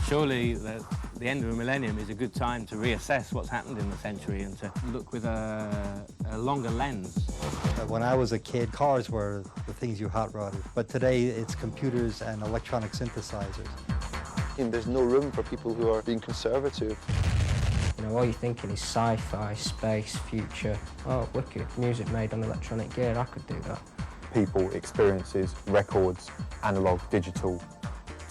Surely the end of the millennium is a good time to reassess what's happened in the century and to look with a longer lens. When I was a kid, cars were the things you hot rodded, but today it's computers and electronic synthesizers. And there's no room for people who are being conservative. You know, all you're thinking is sci-fi, space, future. Oh, wicked, music made on electronic gear, I could do that. People, experiences, records, analog, digital,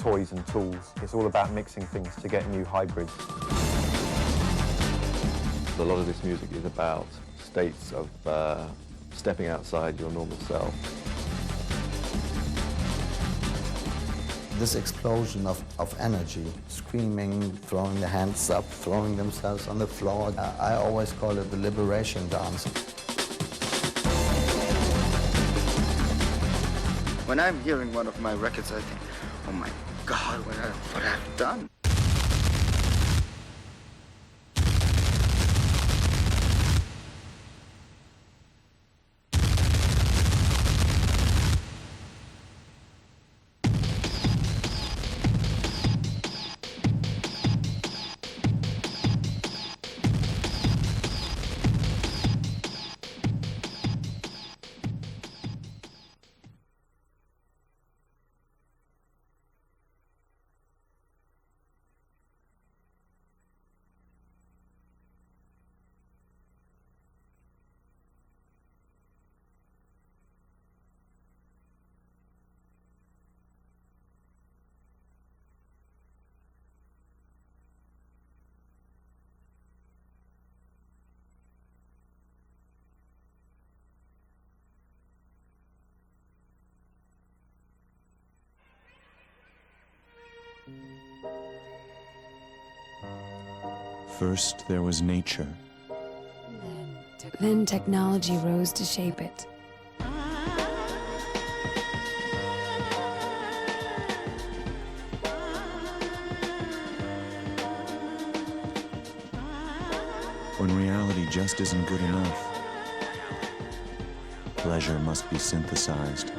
toys and tools. It's all about mixing things to get new hybrids. A lot of this music is about states of stepping outside your normal self. This explosion of energy, screaming, throwing their hands up, throwing themselves on the floor, I always call it the liberation dance. When I'm hearing one of my records, I think, oh my God, what I've done. First, there was nature. Then technology rose to shape it. When reality just isn't good enough, pleasure must be synthesized.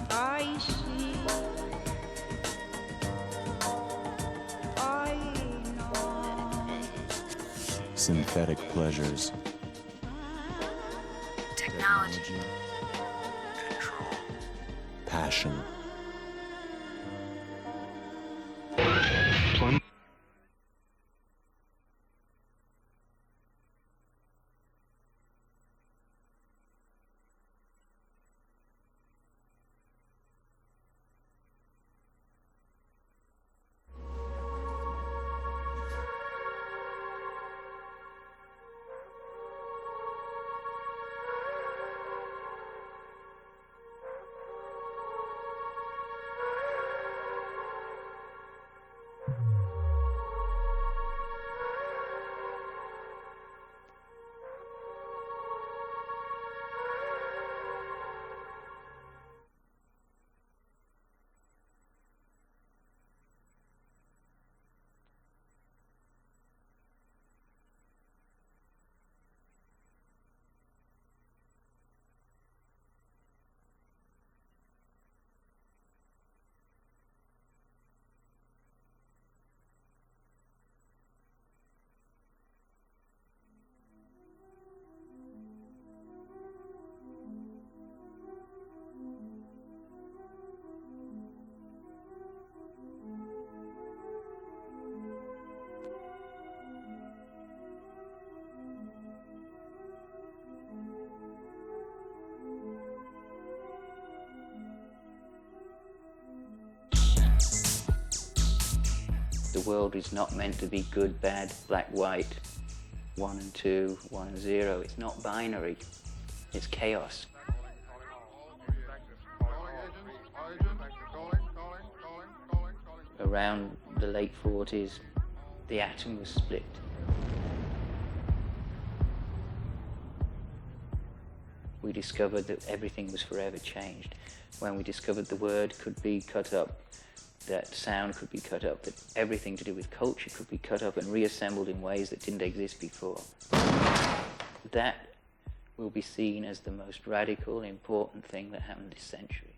I see. I know. Synthetic pleasures. Technology. Control. Passion. The world is not meant to be good, bad, black, white, 1 and 2, 1 and 0. It's not binary. It's chaos. Around the late 40s, the atom was split. we discovered that everything was forever changed, when we discovered the word could be cut up, that sound could be cut up, that everything to do with culture could be cut up and reassembled in ways that didn't exist before. That will be seen as the most radical, important thing that happened this century.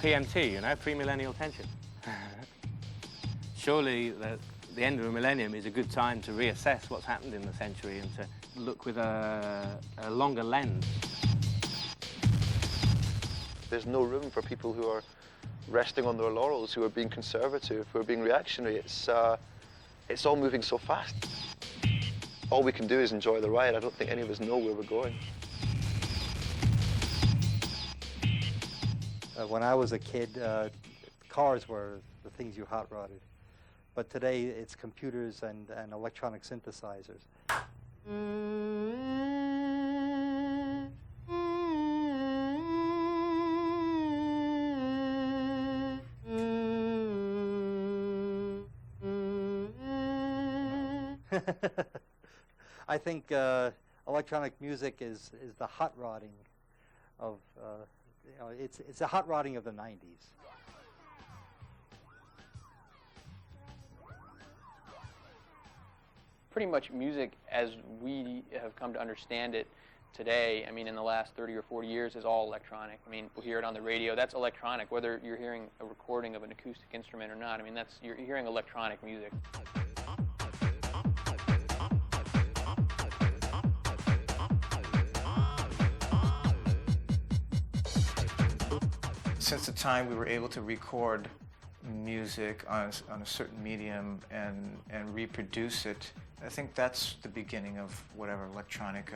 PMT, you know, premillennial tension. Surely the end of the millennium is a good time to reassess what's happened in the century and to look with a longer lens. There's no room for people who are resting on their laurels, who are being conservative, who are being reactionary. It's all moving so fast. All we can do is enjoy the ride. I don't think any of us know where we're going. When I was a kid, cars were the things you hot rodded. But today, it's computers and electronic synthesizers. I think electronic music is the hot rodding of, you know, it's a hot rodding of the 90s. Pretty much music as we have come to understand it today, I mean, in the last 30 or 40 years, is all electronic. I mean, we hear it on the radio. That's electronic, whether you're hearing a recording of an acoustic instrument or not. I mean, you're hearing electronic music. Since the time we were able to record music on a certain medium and reproduce it, I think that's the beginning of whatever electronic,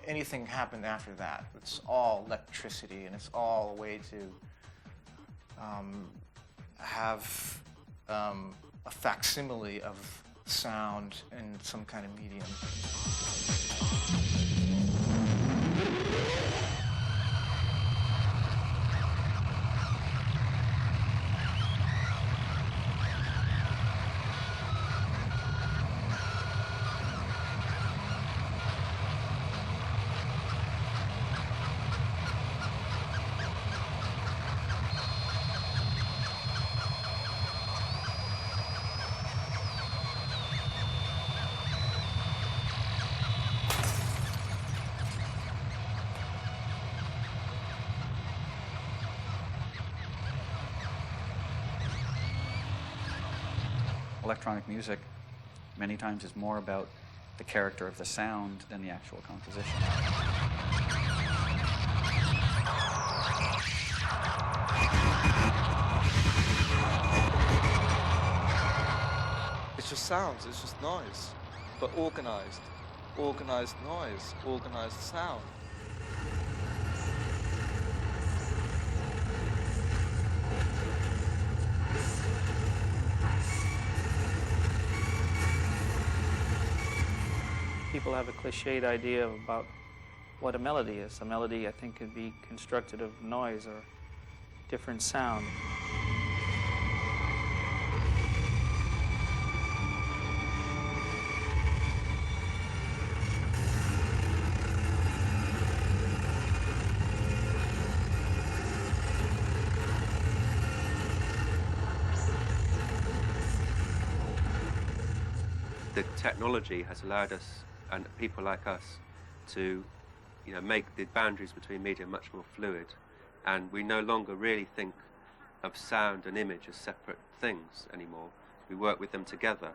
anything happened after that. It's all electricity, and it's all a way to have a facsimile of sound in some kind of medium. Electronic music many times is more about the character of the sound than the actual composition. It's just sounds, it's just noise, but organized. Organized noise, organized sound. People have a cliched idea about what a melody is. A melody, I think, could be constructed of noise or different sound. The technology has allowed us and people like us to, make the boundaries between media much more fluid, and we no longer really think of sound and image as separate things anymore. We work with them together,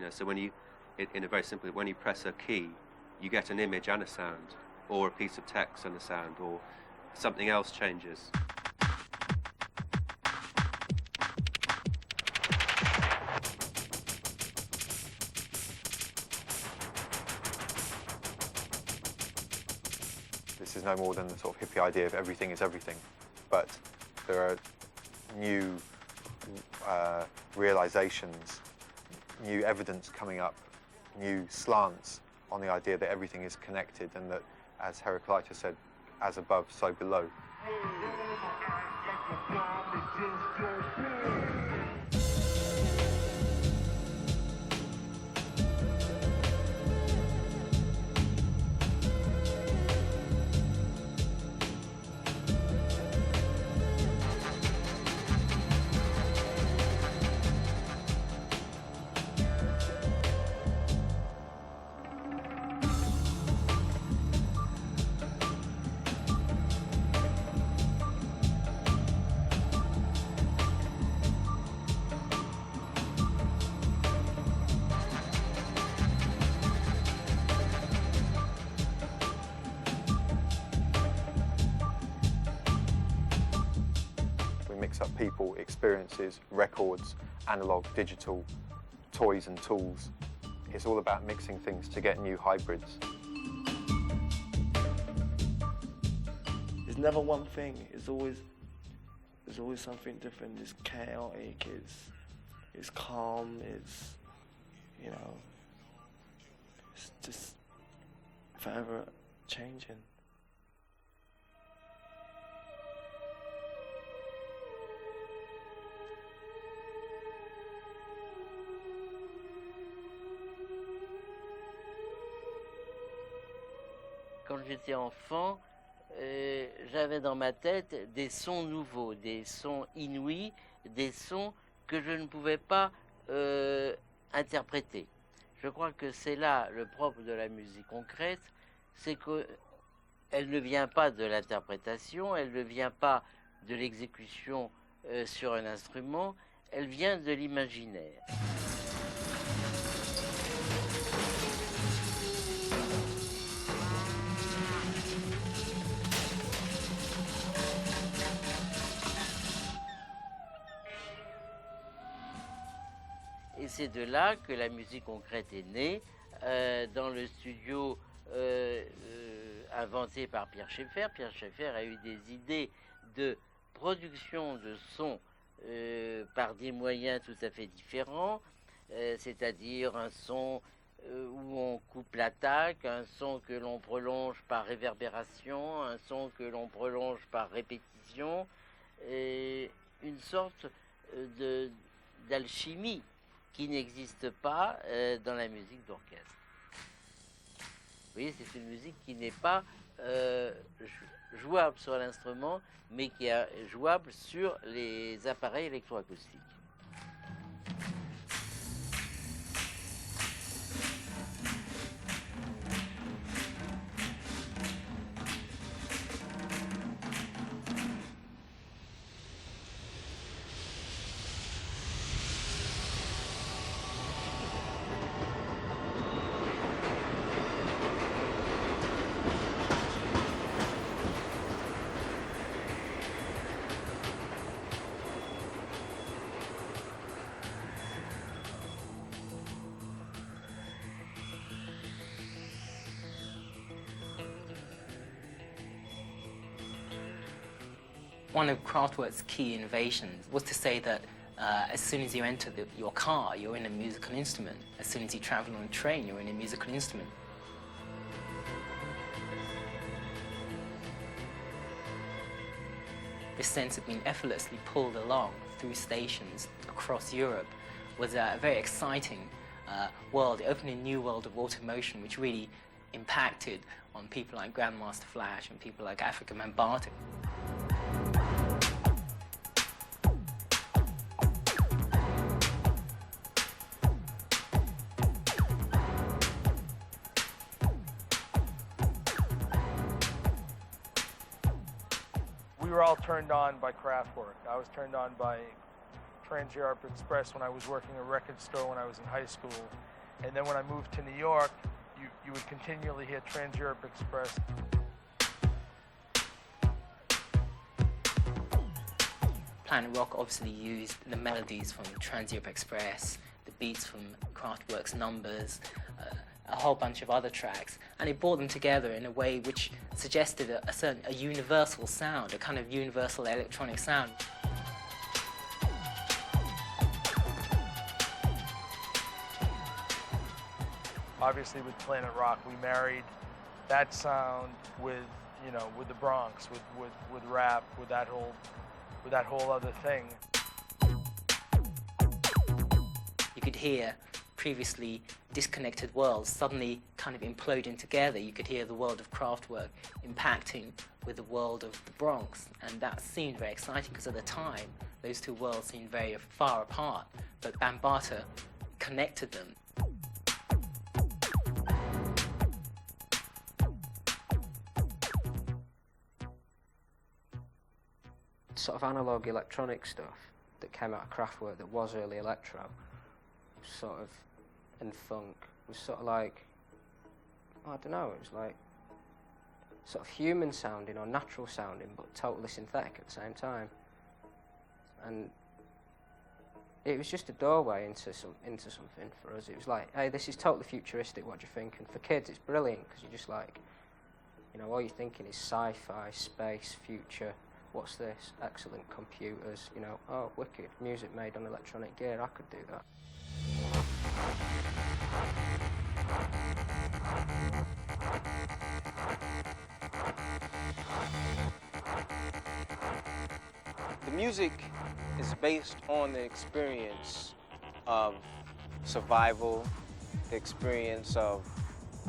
So when you, in a very simple, when you press a key, you get an image and a sound, or a piece of text and a sound, or something else changes. This is no more than the sort of hippie idea of everything is everything, but there are new realizations, new evidence coming up new slants on the idea that everything is connected and that, as Heraclitus said, as above, so below. Mix up people, experiences, records, analog, digital, toys and tools. It's all about mixing things to get new hybrids. It's never one thing. It's always something different. It's chaotic. It's calm. It's, you know, it's just forever changing. Quand j'étais enfant, j'avais dans ma tête des sons nouveaux, des sons inouïs, des sons que je ne pouvais pas interpréter. Je crois que c'est là le propre de la musique concrète, c'est qu'elle ne vient pas de l'interprétation, elle ne vient pas de l'exécution sur un instrument, elle vient de l'imaginaire. Et c'est de là que la musique concrète est née, dans le studio inventé par Pierre Schaeffer. Pierre Schaeffer a eu des idées de production de son par des moyens tout à fait différents, c'est-à-dire un son où on coupe l'attaque, un son que l'on prolonge par réverbération, un son que l'on prolonge par répétition, et une sorte d'alchimie qui n'existe pas dans la musique d'orchestre. Vous voyez, c'est une musique qui n'est pas jouable sur l'instrument, mais qui est jouable sur les appareils électroacoustiques. One of Kraftwerk's key innovations was to say that as soon as you enter your car, you're in a musical instrument. As soon as you travel on a train, you're in a musical instrument. This sense of being effortlessly pulled along through stations across Europe was a very exciting world. It opened a new world of automotion, which really impacted on people like Grandmaster Flash and people like Afrika Bambaataa. We were all turned on by Kraftwerk. I was turned on by Trans-Europe Express when I was working at a record store when I was in high school. And then when I moved to New York, you would continually hear Trans-Europe Express. Planet Rock obviously used the melodies from Trans-Europe Express, the beats from Kraftwerk's Numbers, a whole bunch of other tracks, and it brought them together in a way which suggested a universal sound, a kind of universal electronic sound. Obviously with Planet Rock, we married that sound with, you know, with the Bronx, with rap, with that whole other thing. You could hear previously disconnected worlds suddenly kind of imploding together. You could hear the world of Kraftwerk impacting with the world of the Bronx, and that seemed very exciting because at the time those two worlds seemed very far apart, but Bambaataa connected them. Sort of analog electronic stuff that came out of Kraftwerk that was early electro, sort of, and funk, was sort of like, I don't know, it was like sort of human sounding or natural sounding, but totally synthetic at the same time. And it was just a doorway into something for us. It was like, hey, this is totally futuristic, what do you think? And for kids it's brilliant, because you're just like, you know, all you're thinking is sci-fi, space, future. What's this? Excellent computers, you know, oh, wicked, music made on electronic gear, I could do that. The music is based on the experience of survival, the experience of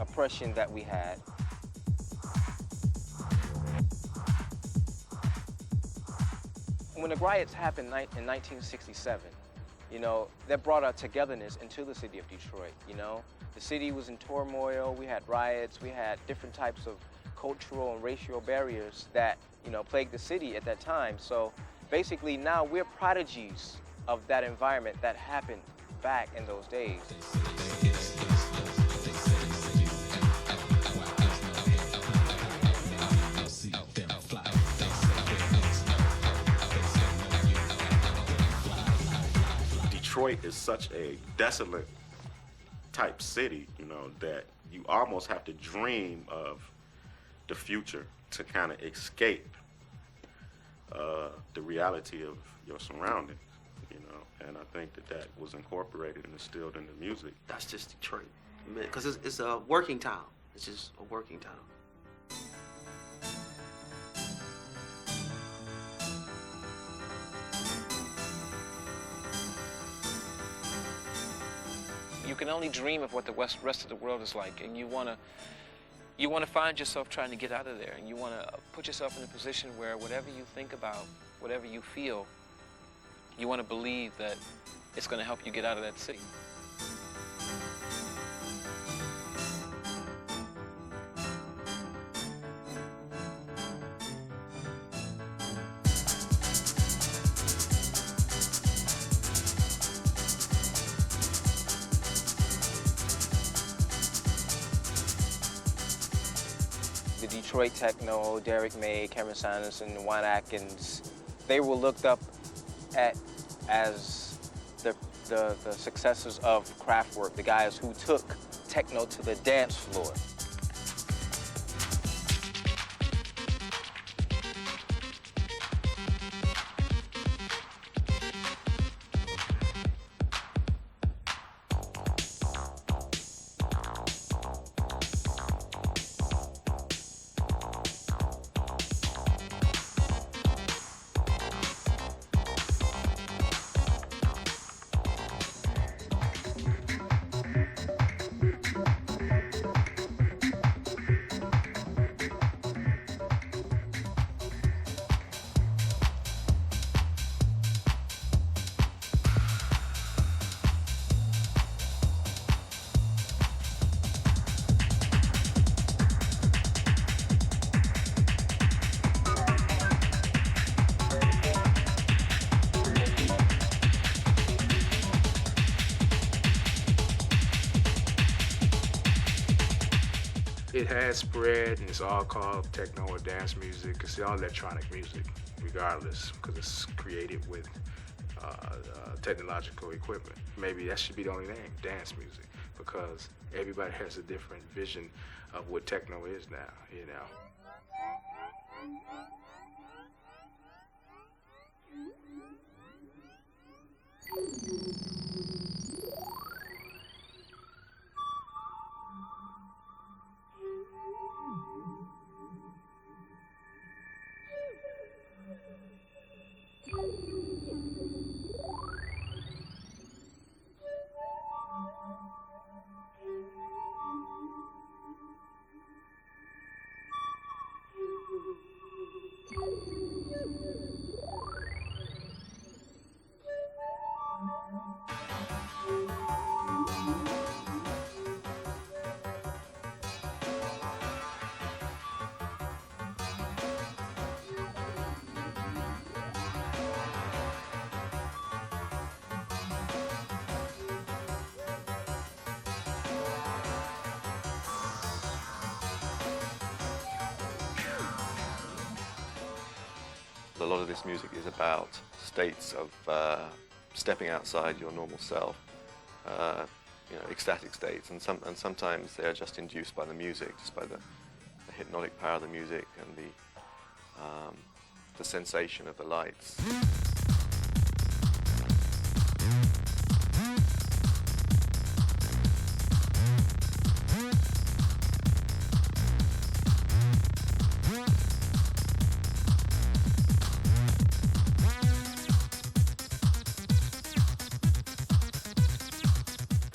oppression that we had. When the riots happened in 1967, you know, that brought our togetherness into the city of Detroit, you know. The city was in turmoil, we had riots, we had different types of cultural and racial barriers that, you know, plagued the city at that time. So basically now we're prodigies of that environment that happened back in those days. Detroit is such a desolate type city, you know, that you almost have to dream of the future to kind of escape the reality of your surroundings, you know, and I think that that was incorporated and instilled in the music. That's just Detroit, because it's a working town. It's just a working town. You can only dream of what the rest of the world is like, and you want to find yourself trying to get out of there, and you want to put yourself in a position where whatever you think about, whatever you feel, you want to believe that it's going to help you get out of that city. The Detroit techno, Derek May, Cameron Sanderson, Juan Atkins, they were looked up at as the successors of Kraftwerk, the guys who took techno to the dance floor. It has spread, and it's all called techno or dance music. It's all electronic music, regardless, because it's created with technological equipment. Maybe that should be the only name, dance music, because everybody has a different vision of what techno is now, you know. a lot of this music is about states of stepping outside your normal self, you know, ecstatic states, and sometimes they are just induced by the music, just by the hypnotic power of the music and the sensation of the lights.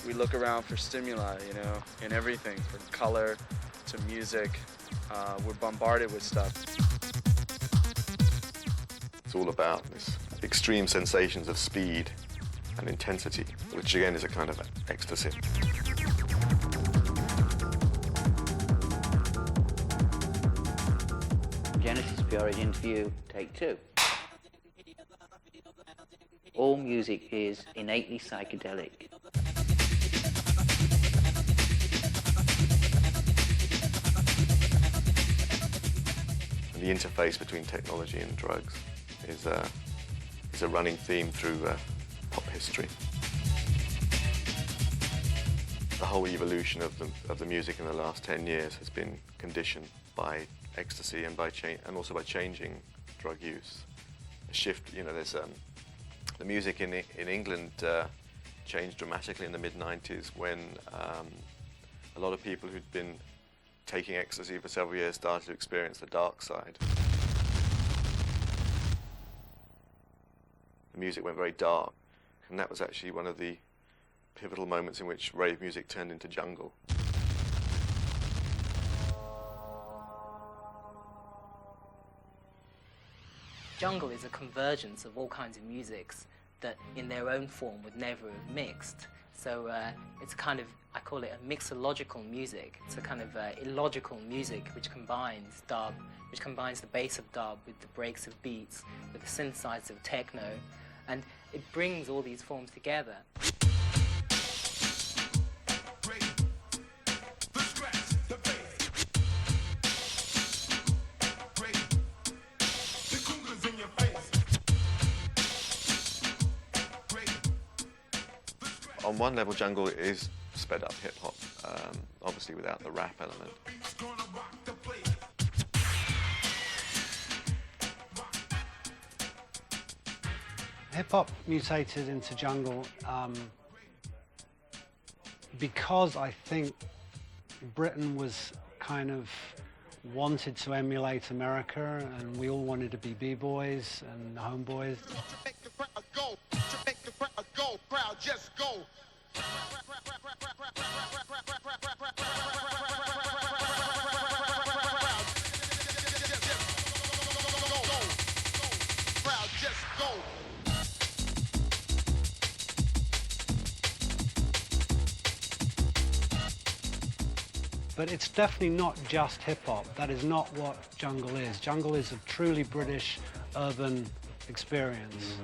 We look around for stimuli, you know, in everything, from color to music. We're bombarded with stuff. It's all about this extreme sensations of speed and intensity, which again is a kind of ecstasy. Genesis Peoria interview, take 2. All music is innately psychedelic. And the interface between technology and drugs is a running theme through pop history. The whole evolution of the music in the last 10 years has been conditioned by ecstasy and and also by changing drug use. A shift, you know, there's the music in England changed dramatically in the mid-90s when a lot of people who'd been taking ecstasy for several years started to experience the dark side. The music went very dark, and that was actually one of the pivotal moments in which rave music turned into jungle. Jungle is a convergence of all kinds of musics that in their own form would never have mixed. So it's kind of, I call it a mixological music. It's a kind of illogical music which combines dub, which combines the bass of dub with the breaks of beats, with the synthesizer of techno, and it brings all these forms together. On one level, jungle is sped up hip-hop, obviously without the rap element. Hip-hop mutated into jungle because I think Britain was kind of wanted to emulate America, and we all wanted to be b-boys and homeboys. Just go. But it's definitely not just hip-hop. That is not what jungle is. Jungle is a truly British urban experience.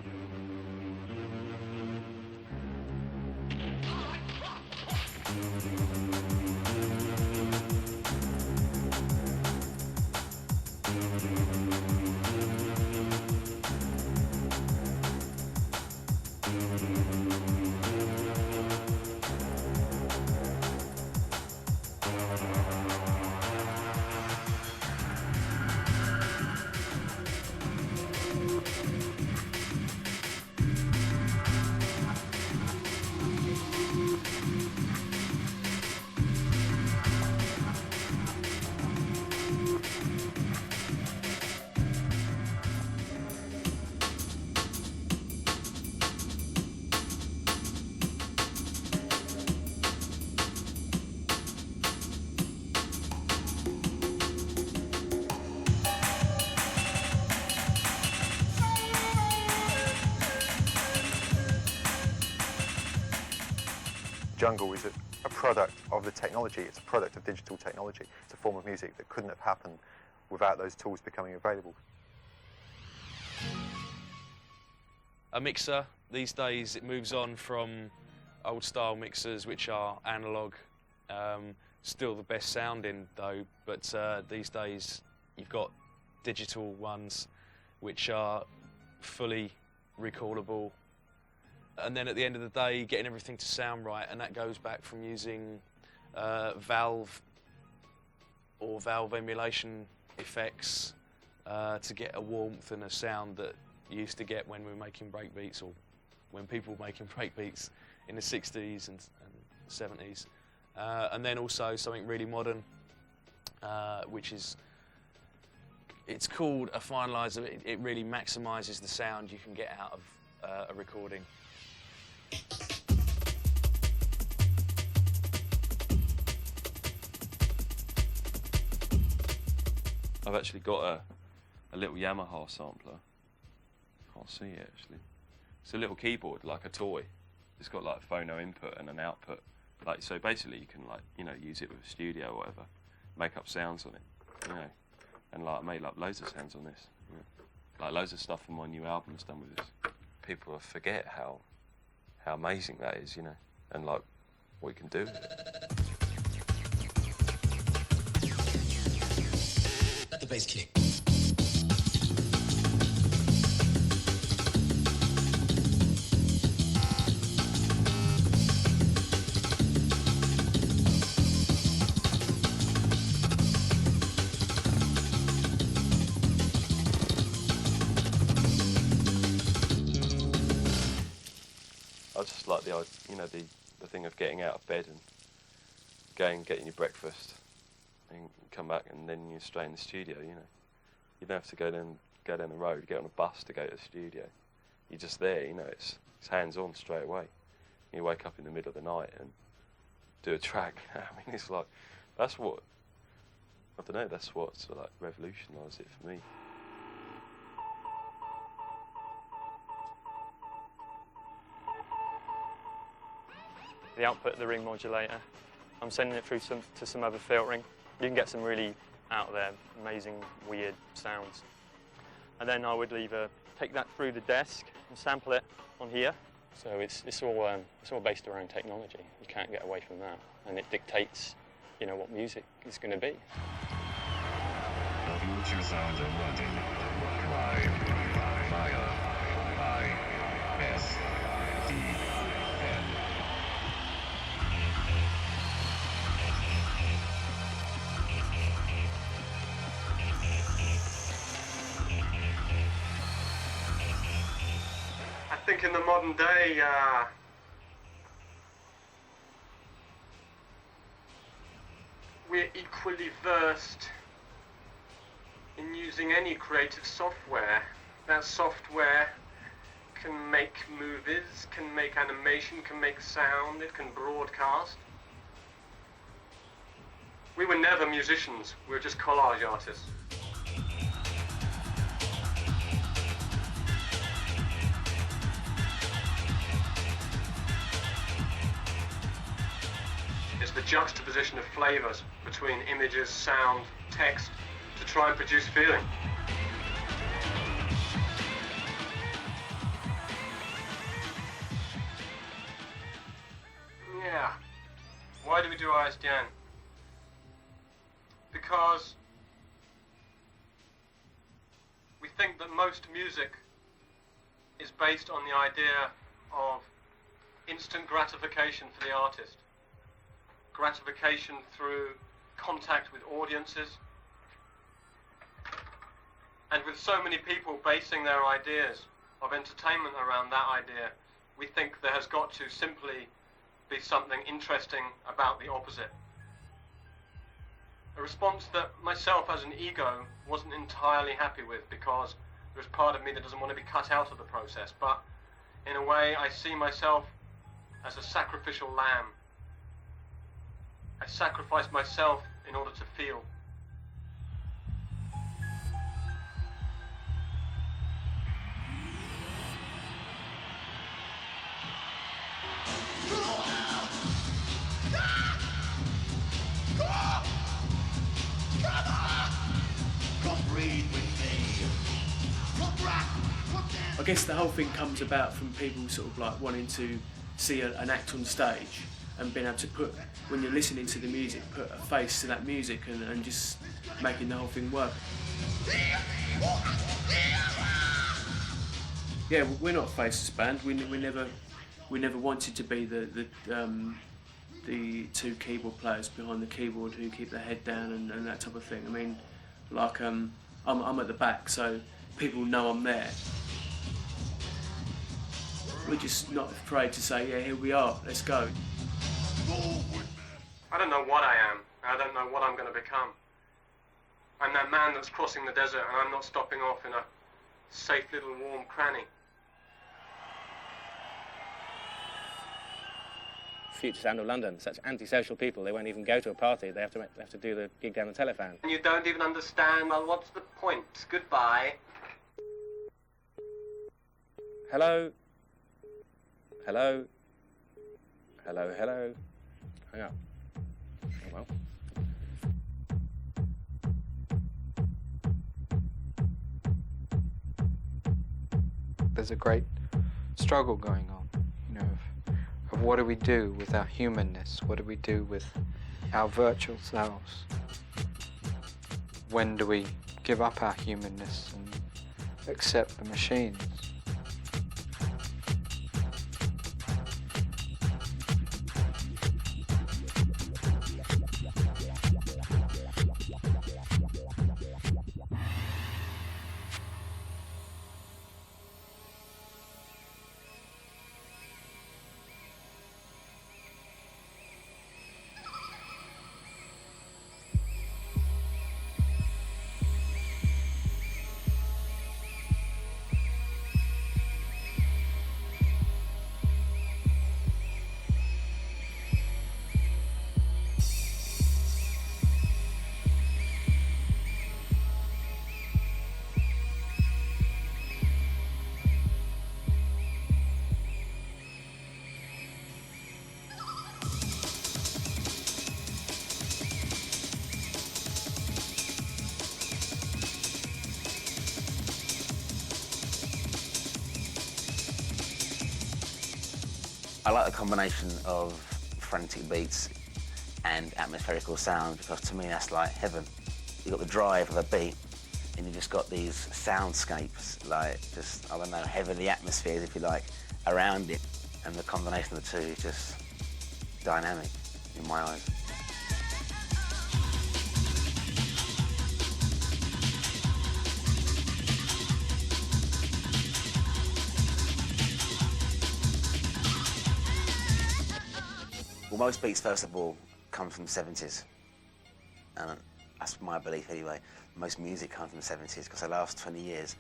Jungle is a product of the technology. It's a product of digital technology. It's a form of music that couldn't have happened without those tools becoming available. A mixer, these days it moves on from old style mixers which are analog, still the best sounding though, but these days you've got digital ones which are fully recordable. And then at the end of the day, getting everything to sound right, and that goes back from using valve or valve emulation effects to get a warmth and a sound that you used to get when we were making breakbeats, or when people were making breakbeats in the 60s and 70s. And then also something really modern, which is, it's called a finalizer. It really maximises the sound you can get out of a recording. I've actually got a little Yamaha sampler. Can't see it actually. It's a little keyboard, like a toy. It's got like a phono input and an output. Like, so basically you can, like, you know, use it with a studio or whatever, make up sounds on it, you know. And like I made up loads of sounds on this. You know. Like loads of stuff from my new album is done with this. People forget how amazing that is, you know, and like what you can do with it. Let the bass kick. I just like the, you know, the thing of getting out of bed and getting your breakfast and come back and then you're straight in the studio, you know. You don't have to go down the road, get on a bus to go to the studio. You're just there, you know, it's hands-on straight away. You wake up in the middle of the night and do a track. I mean, it's like, that's what, I don't know, that's what sort of like revolutionised it for me. The output of the ring modulator, I'm sending it through to some other filtering. You can get some really out there, amazing, weird sounds. And then I would either take that through the desk and sample it on here. So it's all based around technology. You can't get away from that, and it dictates, you know, what music is going to be. The future sounds of London. Live via ISDN. I think in the modern day, we're equally versed in using any creative software. That software can make movies, can make animation, can make sound, it can broadcast. We were never musicians, we were just collage artists. It's the juxtaposition of flavors between images, sound, text, to try and produce feeling. Yeah. Why do we do ISDN? Because we think that most music is based on the idea of instant gratification for the artist. Gratification through contact with audiences. And with so many people basing their ideas of entertainment around that idea, we think there has got to simply be something interesting about the opposite. A response that myself as an ego wasn't entirely happy with, because there's part of me that doesn't want to be cut out of the process, but in a way I see myself as a sacrificial lamb. I sacrifice myself in order to feel. I guess the whole thing comes about from people sort of like wanting to see an act on stage and being able to put, when you're listening to the music, put a face to that music and just making the whole thing work. Yeah, we're not a faceless band. We never wanted to be the two keyboard players behind the keyboard who keep their head down and that type of thing. I mean, like I'm at the back, so people know I'm there. We're just not afraid to say, yeah, here we are, let's go. I don't know what I am. I don't know what I'm going to become. I'm that man that's crossing the desert and I'm not stopping off in a safe little warm cranny. Future sound of London, such antisocial people, they won't even go to a party, they have to do the gig down the telephone. And you don't even understand, well, what's the point? Goodbye. Hello? Hello? Hello, hello? Hang up. Oh, well. There's a great struggle going on, you know, of what do we do with our humanness? What do we do with our virtual selves? When do we give up our humanness and accept the machines? I like the combination of frantic beats and atmospherical sound because to me that's like heaven. You've got the drive of a beat and you've just got these soundscapes, like just, I don't know, heavenly atmospheres, if you like, around it. And the combination of the two is just dynamic in my eyes. Well, most beats, first of all, come from the 70s. And that's my belief anyway. Most music comes from the 70s because the last 20 years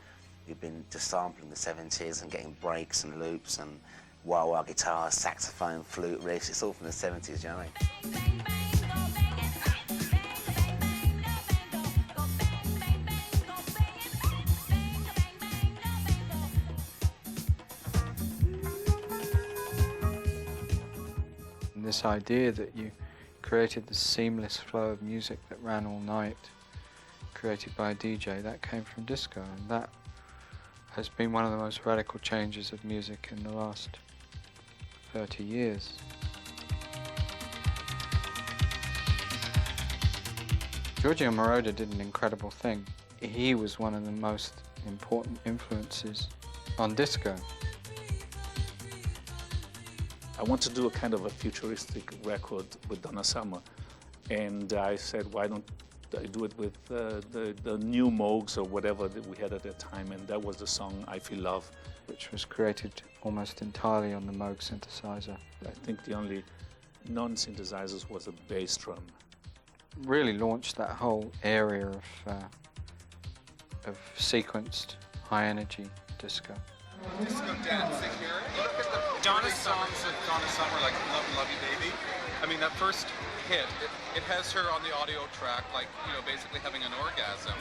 we've been just sampling the 70s and getting breaks and loops and wah-wah guitars, saxophone, flute, riffs. It's all from the 70s, you know what I mean? This idea that you created the seamless flow of music that ran all night, created by a DJ, that came from disco, and that has been one of the most radical changes of music in the last 30 years. Giorgio Moroder did an incredible thing. He was one of the most important influences on disco. I want to do a kind of a futuristic record with Donna Summer, and I said, why don't I do it with the new Moogs or whatever that we had at that time, and that was the song I Feel Love. Which was created almost entirely on the Moog synthesizer. I think the only non-synthesizers was a bass drum. Really launched that whole area of sequenced high-energy disco. Disco dancing here. Look at the Donna's songs of Donna Summer, like Love and Love You Baby. I mean, that first hit, it has her on the audio track, like, you know, basically having an orgasm.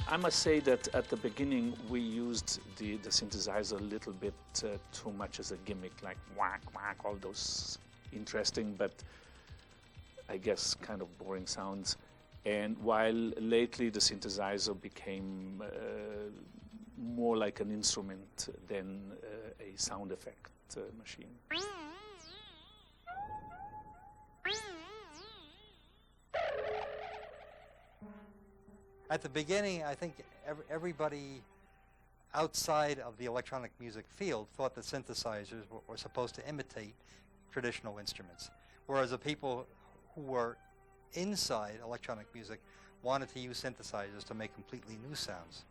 I must say that at the beginning we used the synthesizer a little bit too much as a gimmick, like whack, whack, all those interesting, but I guess kind of boring sounds. And while lately the synthesizer became more like an instrument than a sound effect machine. At the beginning, I think everybody outside of the electronic music field thought that synthesizers were supposed to imitate traditional instruments, whereas the people who were inside electronic music wanted to use synthesizers to make completely new sounds.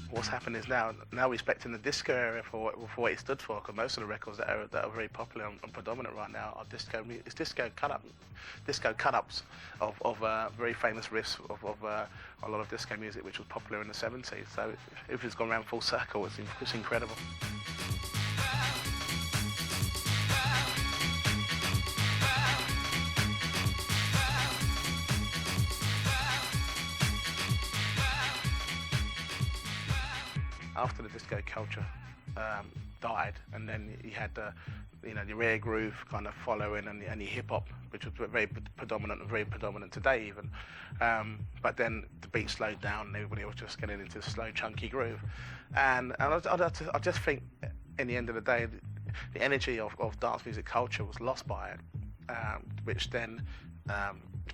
What's happened is now we're respecting the disco area for what it stood for, because most of the records that are very popular and predominant right now are disco cut-ups of very famous riffs of a lot of disco music which was popular in the 70s. So if it's gone around full circle, it's incredible. After the disco culture died, and then you had the rare groove kind of following, and the hip hop, which was very predominant and very predominant today even. But then the beat slowed down, and everybody was just getting into slow, chunky groove. And I just think, in the end of the day, the energy of dance music culture was lost by it, which then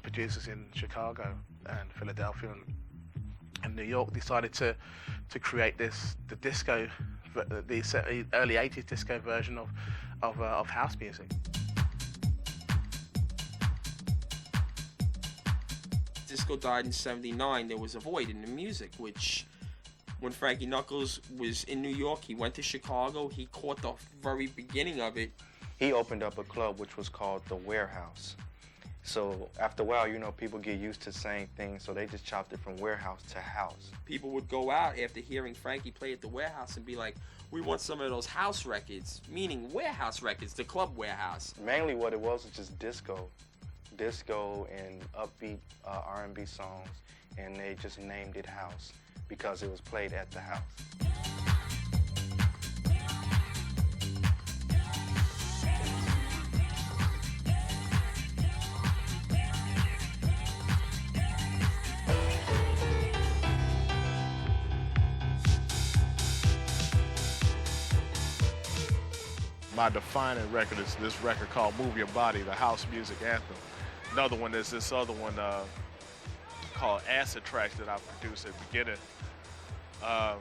producers in Chicago and Philadelphia and New York decided to create the disco, the early 80s disco version of house music. Disco died in '79. There was a void in the music, which when Frankie Knuckles was in New York, he went to Chicago, he caught the very beginning of it. He opened up a club which was called The Warehouse. So after a while, people get used to saying things, so they just chopped it from warehouse to house. People would go out after hearing Frankie play at the Warehouse and be like, we want some of those house records, meaning warehouse records, the club warehouse. Mainly what it was just disco and upbeat R&B songs, and they just named it house because it was played at the house. My defining record is this record called Move Your Body, the house music anthem. Another one is this other one called Acid Tracks that I produced at the beginning. That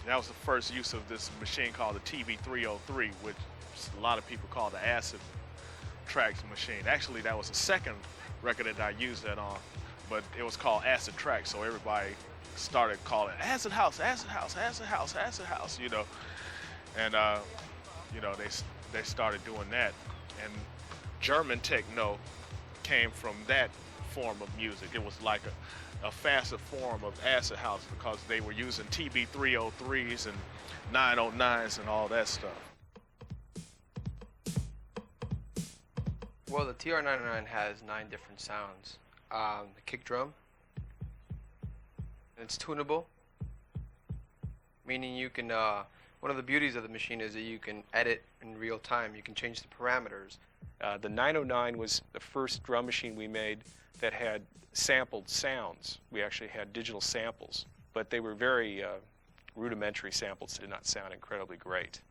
was the first use of this machine called the TV303, which a lot of people call the Acid Tracks machine. Actually, that was the second record that I used that on, but it was called Acid Tracks, so everybody started calling it Acid House, Acid House, Acid House, Acid House, And they started doing that, and German techno came from that form of music. It was like a faster form of acid house because they were using TB303s and 909s and all that stuff. Well, the TR-909 has 9 different sounds. The kick drum, it's tunable, meaning you can one of the beauties of the machine is that you can edit in real time. You can change the parameters. The 909 was the first drum machine we made that had sampled sounds. We actually had digital samples, but they were very rudimentary samples. Did not sound incredibly great.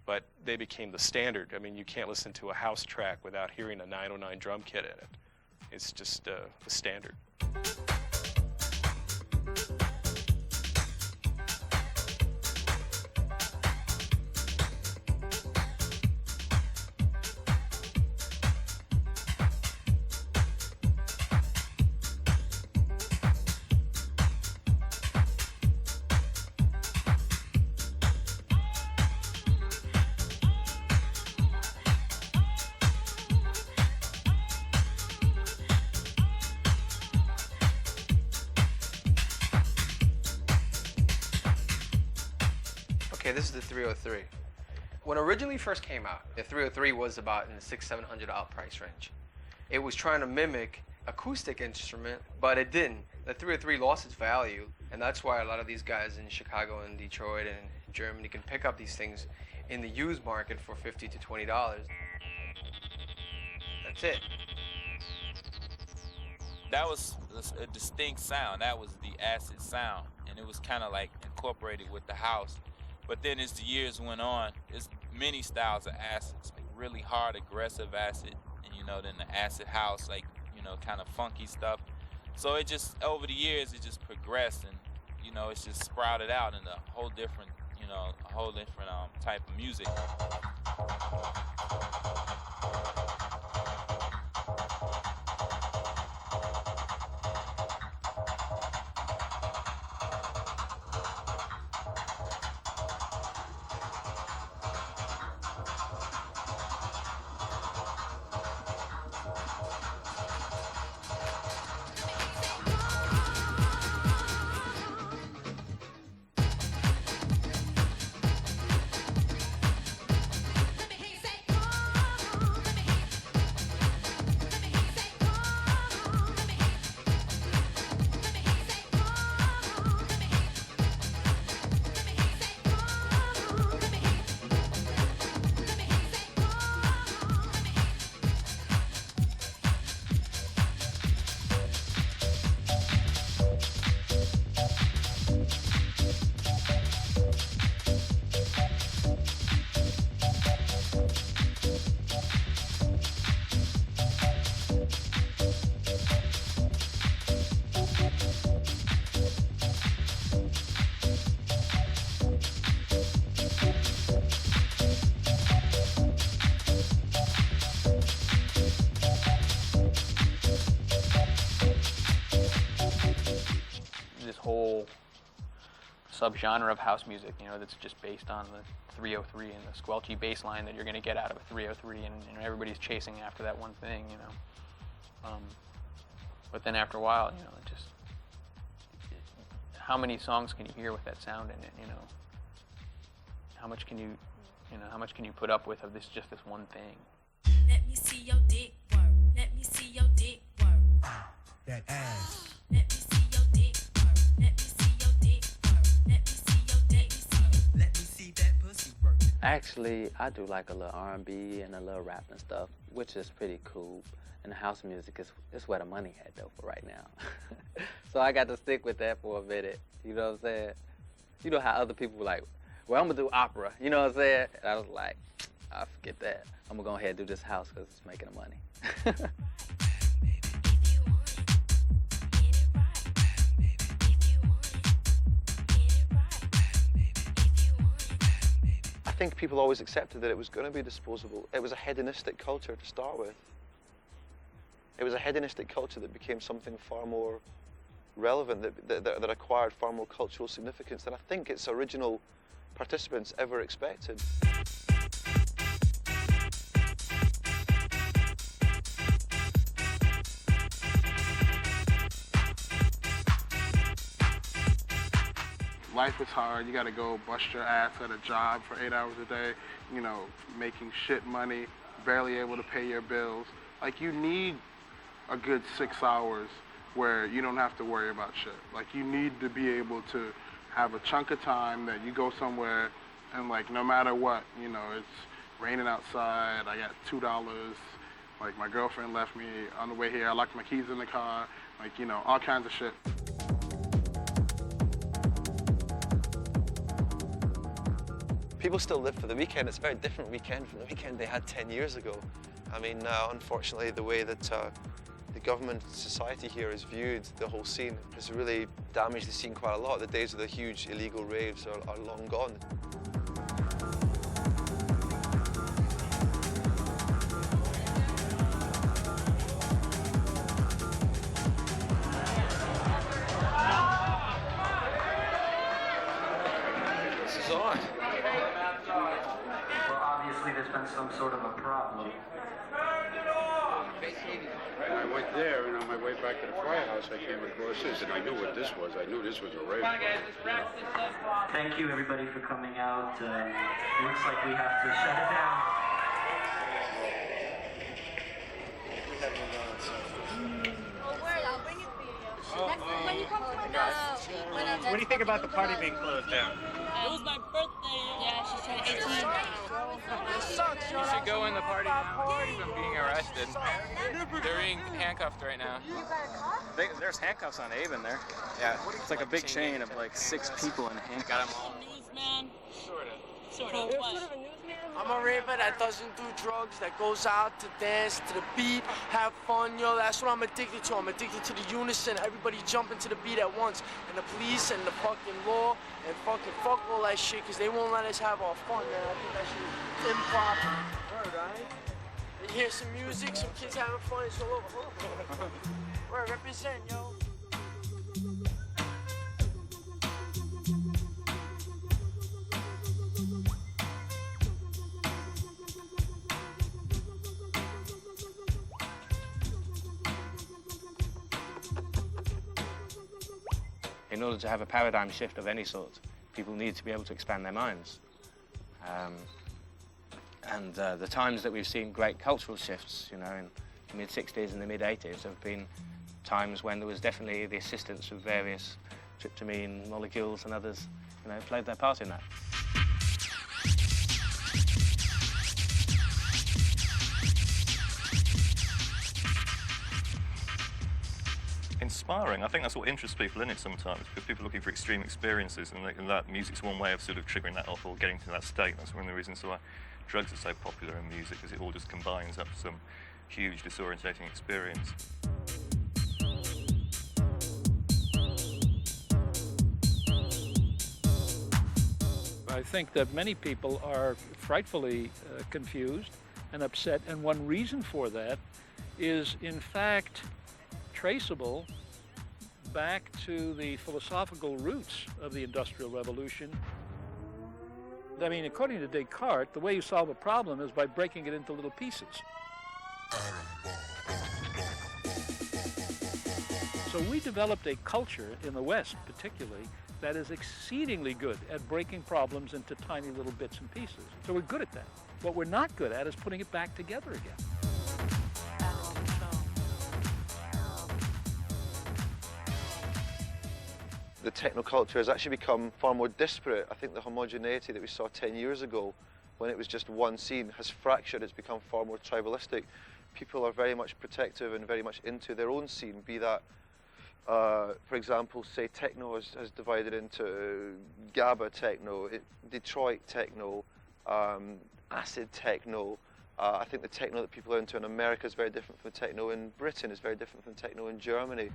But they became the standard. I mean, you can't listen to a house track without hearing a 909 drum kit in it. It's just the standard. Okay, this is the 303. When it originally first came out, the 303 was about in the $600-700 price range. It was trying to mimic acoustic instrument, but it didn't. The 303 lost its value, and that's why a lot of these guys in Chicago and Detroit and Germany can pick up these things in the used market for $50 to $20. That's it. That was a distinct sound. That was the acid sound, and it was kind of like incorporated with the house. But then as the years went on, there's many styles of acids, like really hard, aggressive acid, and then the acid house, like, kind of funky stuff. So it just, over the years, it just progressed, and, it's just sprouted out into a whole different, type of music. Whole subgenre of house music, that's just based on the 303 and the squelchy bass line that you're going to get out of a 303, and everybody's chasing after that one thing, but then after a while, it just, how many songs can you hear with that sound in it? How much can you put up with of this one thing? Let me see your dick work. Let me see your dick work. That ass. Let me see your dick work. Let me see your dick work. Let me see your dick. Let me see that pussy work. Actually, I do like a little R&B and a little rap and stuff, which is pretty cool. And the house music is where the money at, though, for right now. So I got to stick with that for a minute. You know what I'm saying? You know how other people were like, well, I'm going to do opera. You know what I'm saying? And I was like, I forget that. I'm going to go ahead and do this house because it's making the money. I think people always accepted that it was going to be disposable. It was a hedonistic culture to start with. It was a hedonistic culture that became something far more relevant, that acquired far more cultural significance than I think its original participants ever expected. Life is hard. You got to go bust your ass at a job for 8 hours a day, making shit money, barely able to pay your bills. Like, you need a good 6 hours where you don't have to worry about shit. Like, you need to be able to have a chunk of time that you go somewhere and, like, no matter what, it's raining outside, I got $2, like, my girlfriend left me on the way here, I locked my keys in the car, like, all kinds of shit. People still live for the weekend. It's a very different weekend from the weekend they had 10 years ago. I mean, unfortunately, the way that the government society here is viewed, the whole scene, has really damaged the scene quite a lot. The days of the huge illegal raves are long gone. This is on. Well, obviously there's been some sort of a problem. I went there, and on my way back to the firehouse, I came across this, and I knew what this was. I knew this was a rave. Thank you, everybody, for coming out. Looks like we have to shut it down. When you come to my house. What do you think about the party being closed down? It was my birthday. Yeah, she's turning 18. You should go in the party now. from being arrested. They're being handcuffed right now. There's handcuffs on Abe in there. Yeah. It's like a big chain of like 6 people in handcuffs. Newsman? Sort of. Sort of. What? I'm a rapper that doesn't do drugs, that goes out to dance to the beat, have fun, yo. That's what I'm addicted to. I'm addicted to the unison, everybody jumping to the beat at once. And the police and the fucking law and fucking fuck all that shit, because they won't let us have our fun, man. I think that shit is improper. Word, right? You hear some music, some kids having fun, it's all over. Hold on. Word, represent, yo. In order to have a paradigm shift of any sort, people need to be able to expand their minds. The times that we've seen great cultural shifts, you know, in the mid-60s and the mid-80s have been times when there was definitely the assistance of various tryptamine molecules and others, you know, played their part in that. Inspiring. I think that's what interests people in it sometimes, because people are looking for extreme experiences, and that music's one way of sort of triggering that off or getting to that state. That's one of the reasons why drugs are so popular in music, because it all just combines up some huge disorientating experience. I think that many people are frightfully confused and upset, and one reason for that is, in fact, traceable back to the philosophical roots of the Industrial Revolution. I mean, according to Descartes, the way you solve a problem is by breaking it into little pieces. So we developed a culture in the West, particularly, that is exceedingly good at breaking problems into tiny little bits and pieces. So we're good at that. What we're not good at is putting it back together again. The technoculture has actually become far more disparate. I think the homogeneity that we saw 10 years ago, when it was just one scene, has fractured. It's become far more tribalistic. People are very much protective and very much into their own scene, be that, for example, say techno has divided into GABA techno, Detroit techno, acid techno. I think the techno that people are into in America is very different from the techno in Britain, is very different from techno in Germany.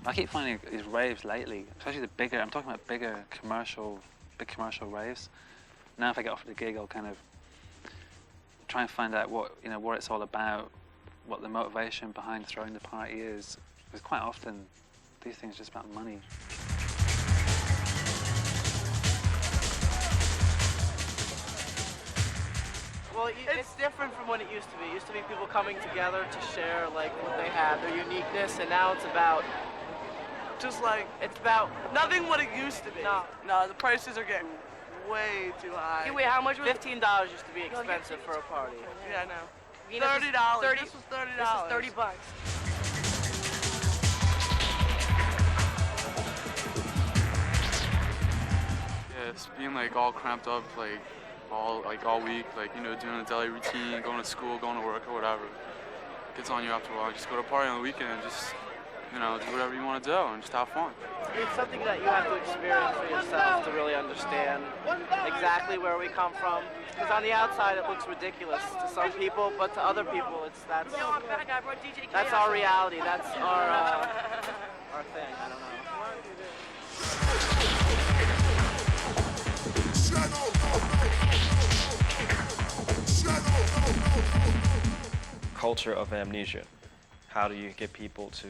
I keep finding these raves lately, especially the bigger, I'm talking about big commercial raves. Now if I get offered a gig, I'll kind of try and find out what it's all about, what the motivation behind throwing the party is. Because quite often, these things are just about money. Well, it's different from what it used to be. It used to be people coming together to share like what they have, their uniqueness, and now it's about it's about nothing what it used to be. No, the prices are getting way too high. Wait, how much was $15 used to be expensive for a party. Yeah, I know. $30. This was $30. This is $30. it's being like all cramped up, like all week, like, you know, doing a daily routine, going to school, going to work or whatever. Gets on you after a while. Just go to a party on the weekend and just, you know, do whatever you want to do and just have fun. It's something that you have to experience for yourself to really understand exactly where we come from. Because on the outside it looks ridiculous to some people, but to other people that's our reality. That's our thing. I don't know. Culture of amnesia. How do you get people to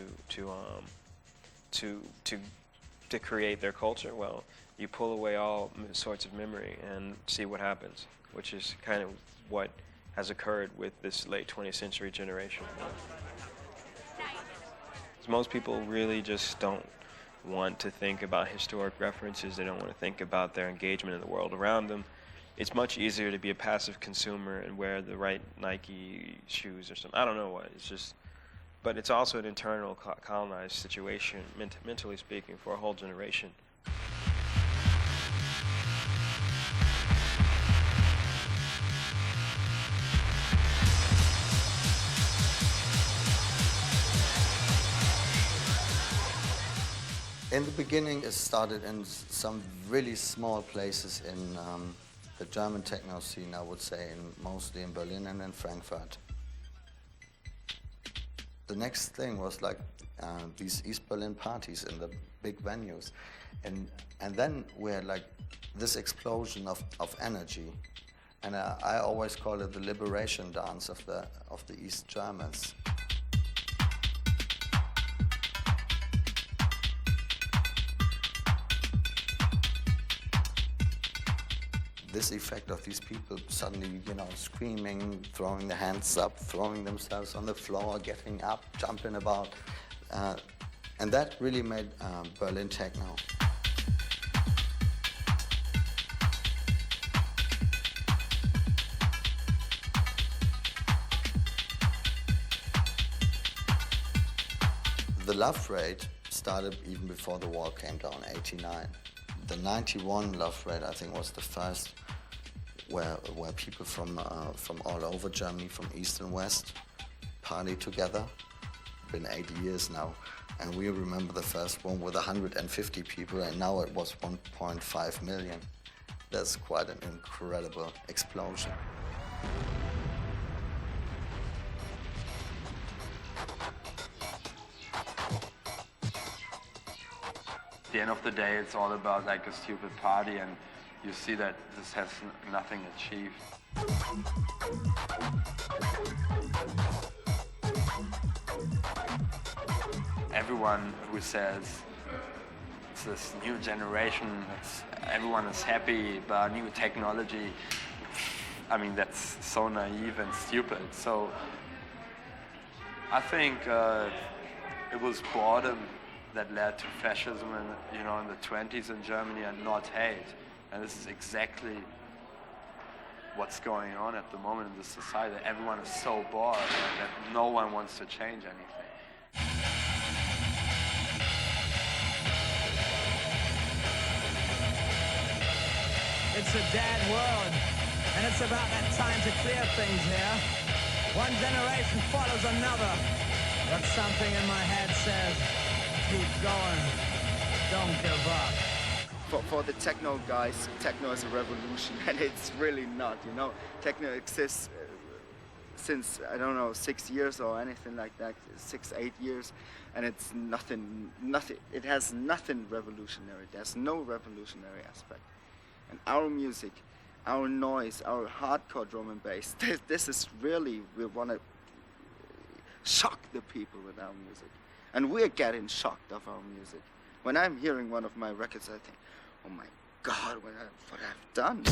create their culture? Well, you pull away all sorts of memory and see what happens, which is kind of what has occurred with this late 20th century generation. Most people really just don't want to think about historic references. They don't want to think about their engagement in the world around them. It's much easier to be a passive consumer and wear the right Nike shoes or something. I don't know what. It's just, but it's also an internal colonized situation, mentally speaking, for a whole generation. In the beginning, it started in some really small places in the German techno scene, I would say, mostly in Berlin and in Frankfurt. The next thing was like these East Berlin parties in the big venues. And then we had like this explosion of energy. And I always call it the liberation dance of the East Germans. This effect of these people suddenly, you know, screaming, throwing their hands up, throwing themselves on the floor, getting up, jumping about. And that really made Berlin techno. The love rate started even before the wall came down, 89. The 91 love rate, I think, was the first where people from all over Germany, from east and west, party together. Been 80 years now, and we remember the first one with 150 people, and now it was 1.5 million. That's quite an incredible explosion. At the end of the day, it's all about like a stupid party, and you see that this has nothing achieved. Everyone who says it's this new generation, everyone is happy about new technology, I mean, that's so naive and stupid. So I think it was boredom that led to fascism in the 20s in Germany, and not hate. And this is exactly what's going on at the moment in this society. Everyone is so bored that no one wants to change anything. It's a dead world, and it's about that time to clear things here. One generation follows another, but something in my head says, keep going, don't give up. For the techno guys, techno is a revolution, and it's really not, you know. Techno exists since, I don't know, 6 years or anything like that, 6, 8 years, and it's nothing, it has nothing revolutionary. There's no revolutionary aspect. And our music, our noise, our hardcore drum and bass, this is really, we want to shock the people with our music. And we're getting shocked of our music. When I'm hearing one of my records, I think, oh my God, what I've done.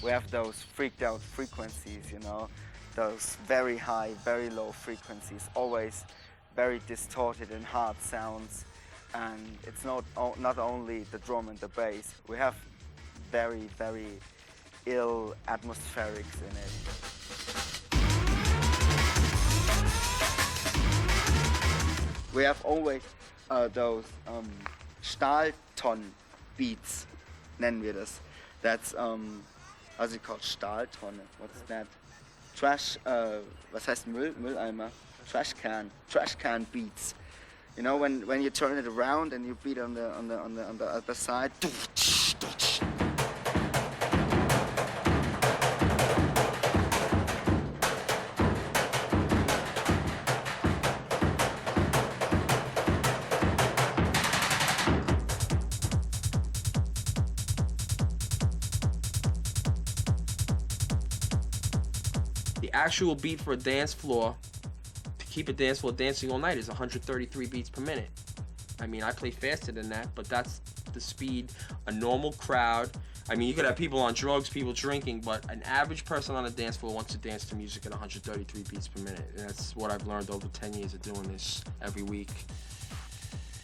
We have those freaked out frequencies, you know, those very high, very low frequencies, always very distorted and hard sounds. And it's not only the drum and the bass. We have very, very ill atmospherics in it. We have always those Stahlton beats, nennen wir das. That's how's it called? Stahltonne. What's that? Trash. Was heißt Mülleimer? Trash can beats. You know, when you turn it around and you beat on the other side. The actual beat for a dance floor, to keep a dance floor dancing all night, is 133 beats per minute. I mean, I play faster than that, but that's the speed a normal crowd. I mean, you could have people on drugs, people drinking, but an average person on a dance floor wants to dance to music at 133 beats per minute. And that's what I've learned over 10 years of doing this every week.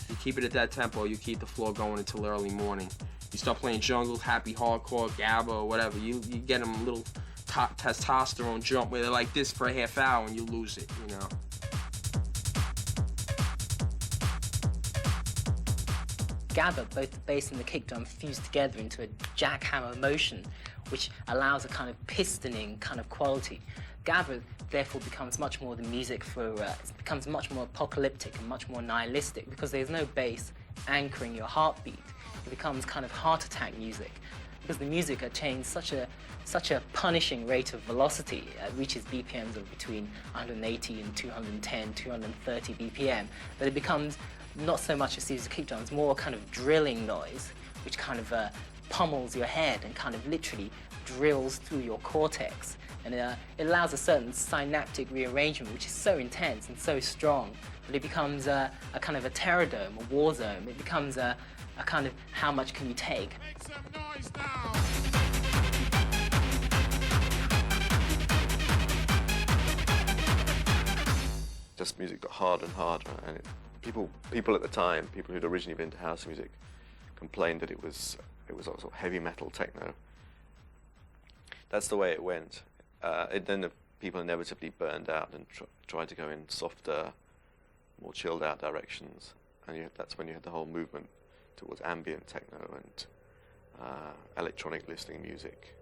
You keep it at that tempo, you keep the floor going until early morning. You start playing jungle, happy, hardcore, gabba, or whatever, you get them a little testosterone jump where they're like this for a half hour and you lose it, you know. Gabba, both the bass and the kick drum fuse together into a jackhammer motion, which allows a kind of pistoning kind of quality. Gabba therefore becomes much more the music for, it becomes much more apocalyptic and much more nihilistic because there's no bass anchoring your heartbeat. It becomes kind of heart attack music because the music attains such a punishing rate of velocity. It reaches BPMs of between 180 and 210, 230 BPM, that it becomes not so much a series of kick drums, more kind of drilling noise, which kind of pummels your head and kind of literally drills through your cortex. And it allows a certain synaptic rearrangement, which is so intense and so strong that it becomes a kind of a terror dome, a war zone. It becomes a kind of how much can you take. Make some noise now. Just music got harder and harder, and people at the time, people who'd originally been to house music, complained that it was sort of heavy metal techno. That's the way it went. Then the people inevitably burned out and tried to go in softer, more chilled out directions, and that's when you had the whole movement towards ambient techno and electronic listening music.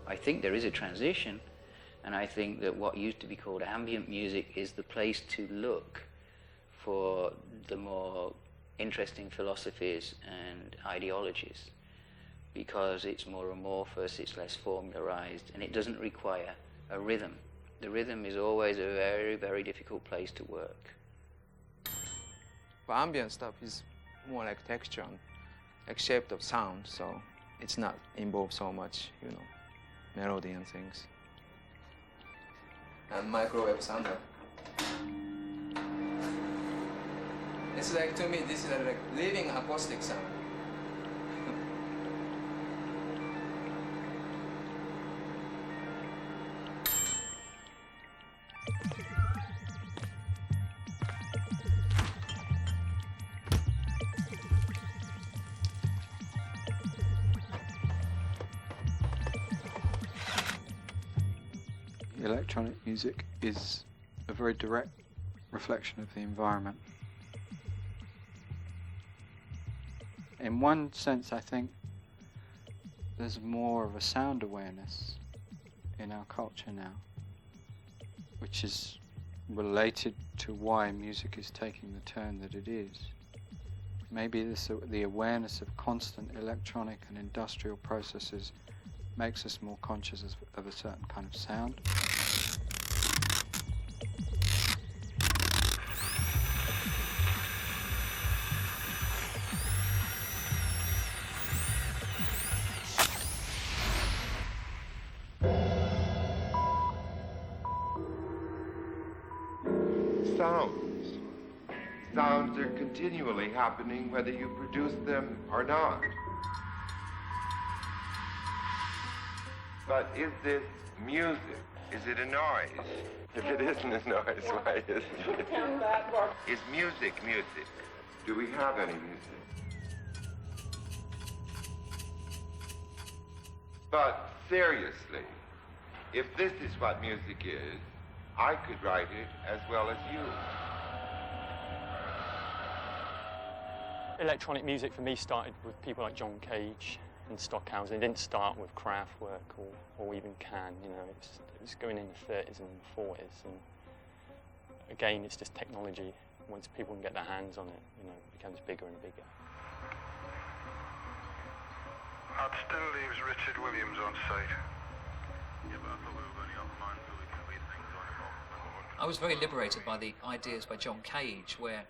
I think there is a transition, and I think that what used to be called ambient music is the place to look for the more interesting philosophies and ideologies, because it's more amorphous, it's less formularized, and it doesn't require a rhythm. The rhythm is always a very, very difficult place to work. But ambient stuff is more like texture and like shape of sound, so it's not involved so much, you know, melody and things. And microwave sounder. It's like, to me, this is like living acoustic sound. Electronic music is a very direct reflection of the environment. In one sense, I think there's more of a sound awareness in our culture now, which is related to why music is taking the turn that it is. Maybe the awareness of constant electronic and industrial processes makes us more conscious of a certain kind of sound. Sounds are continually happening whether you produce them or not. But is this music? Is it a noise? If it isn't a noise, why isn't it? Is music music? Do we have any music? But seriously, if this is what music is, I could write it as well as you. Electronic music for me started with people like John Cage and Stockhausen. It didn't start with Kraftwerk or even Can, you know, it was going in the 30s and the 40s. And again, it's just technology. Once people can get their hands on it, you know, it becomes bigger and bigger. That still leaves Richard Williams on site. Yeah, but I thought we were running out of mind so we can read things on him. I was very liberated by the ideas by John Cage, where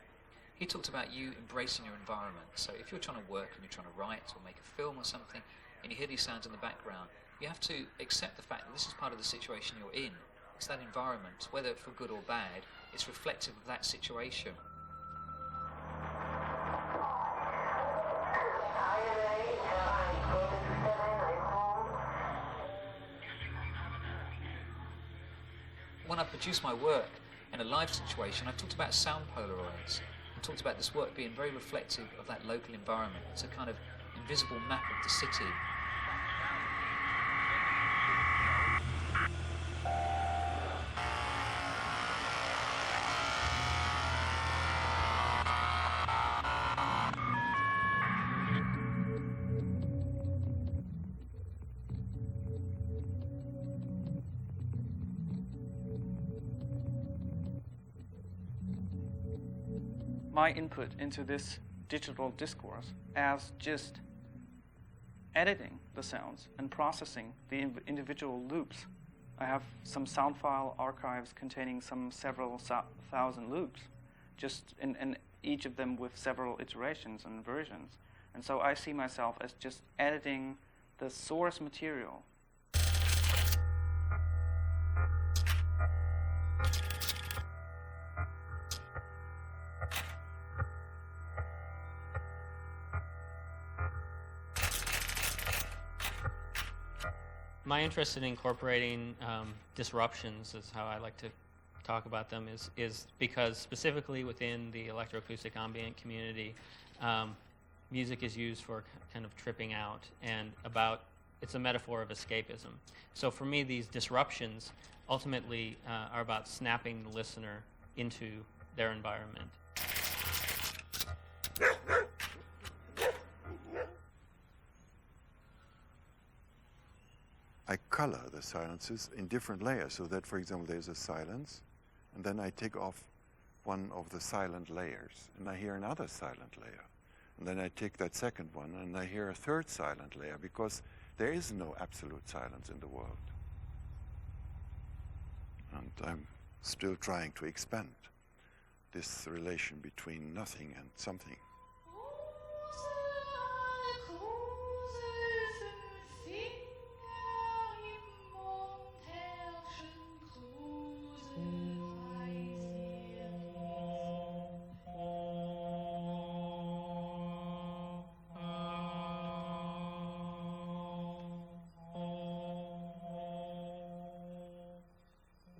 he talked about you embracing your environment. So if you're trying to work and you're trying to write or make a film or something, and you hear these sounds in the background, you have to accept the fact that this is part of the situation you're in. It's that environment, whether for good or bad, it's reflective of that situation. When I produce my work in a live situation, I've talked about sound Polaroids. I talked about this work being very reflective of that local environment. It's a kind of invisible map of the city. My input into this digital discourse as just editing the sounds and processing the individual loops. I have some sound file archives containing several thousand loops, just in each of them with several iterations and versions. And so I see myself as just editing the source material. My interest in incorporating disruptions, is how I like to talk about them, is because specifically within the electroacoustic ambient community, music is used for kind of tripping out, and it's a metaphor of escapism. So for me, these disruptions ultimately are about snapping the listener into their environment. I color the silences in different layers, so that, for example, there's a silence, and then I take off one of the silent layers, and I hear another silent layer. And then I take that second one, and I hear a third silent layer, because there is no absolute silence in the world. And I'm still trying to expand this relation between nothing and something.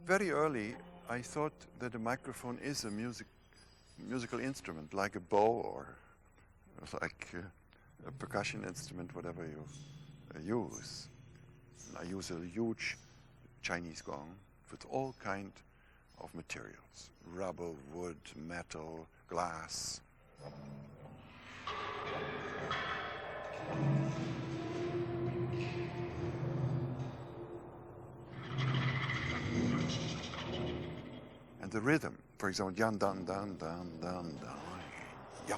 Very early, I thought that a microphone is a musical instrument, like a bow or like a percussion instrument, whatever you use. And I use a huge Chinese gong with all kind of materials: rubber, wood, metal, glass. And the rhythm, for example, yan dan dan dan dan dan, yeah,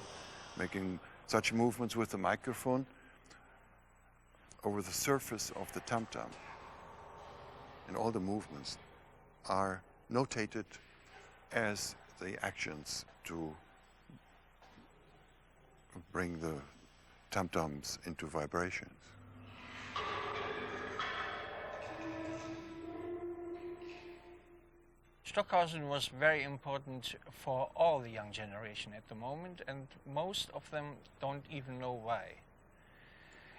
making such movements with the microphone over the surface of the tam-tam. And all the movements are notated as the actions to bring the tam-tams into vibrations. Stockhausen was very important for all the young generation at the moment, and most of them don't even know why.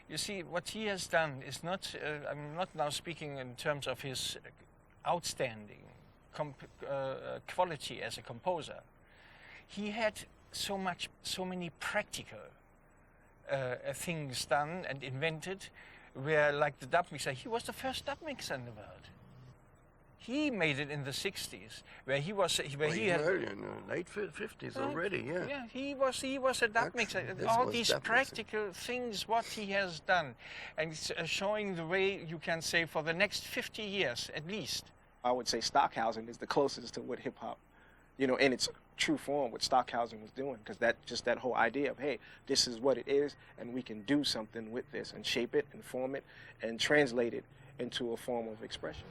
You see, what he has done is not, I'm not now speaking in terms of his outstanding quality as a composer. He had so many practical things done and invented, where like the dub mixer, he was the first dub mixer in the world. He made it in the 60s, where he was, where he had earlier, in the late 50s already. Yeah. Yeah, he was a dub mixer. All these practical things, what he has done, and it's showing the way you can say for the next 50 years at least. I would say Stockhausen is the closest to what hip hop, you know, in its true form, what Stockhausen was doing, because that whole idea of, hey, this is what it is, and we can do something with this and shape it and form it and translate it into a form of expression.